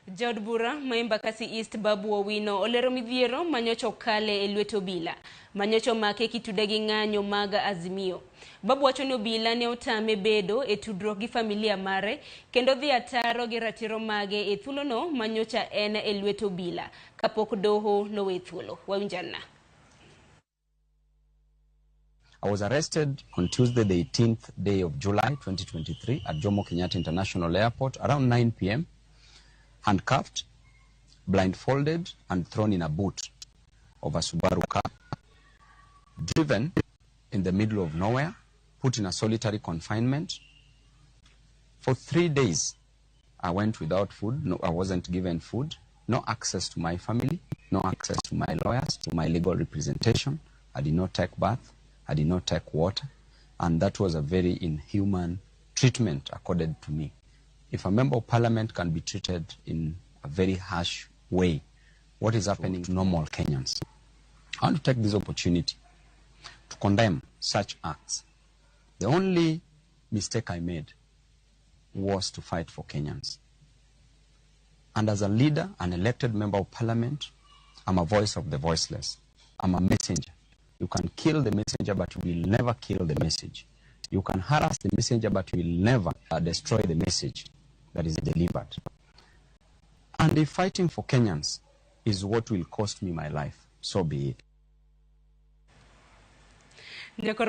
Jaod bura ma Embakasi East Babu Owino olero midhiero manyocha okale lwet obila manyocha omake kitude gi ng'anyo mag Azimio. Babu wacho ni obila ne otame bedo e tudruok gi familia mare kendo dhi ataro gi ratiro mage e thuolono manyocha en e lwet obila kapok doho nowe thuolo. Wawinjana. I was arrested on Tuesday, the 18th day of July 2023 at Jomo Kenyatta International Airport around 9 p.m. handcuffed, blindfolded, and thrown in a boot of a Subaru car, driven in the middle of nowhere, put in a solitary confinement. For 3 days, I went without food. No, I wasn't given food, no access to my family, no access to my lawyers, to my legal representation. I did not take bath, I did not take water, and that was a very inhuman treatment accorded to me. If a member of parliament can be treated in a very harsh way, what is happening to normal Kenyans? I want to take this opportunity to condemn such acts. The only mistake I made was to fight for Kenyans. And as a leader, an elected member of parliament, I'm a voice of the voiceless. I'm a messenger. You can kill the messenger, but you will never kill the message. You can harass the messenger, but you will never destroy the message that is delivered. And if fighting for Kenyans is what will cost me my life, so be it. Migago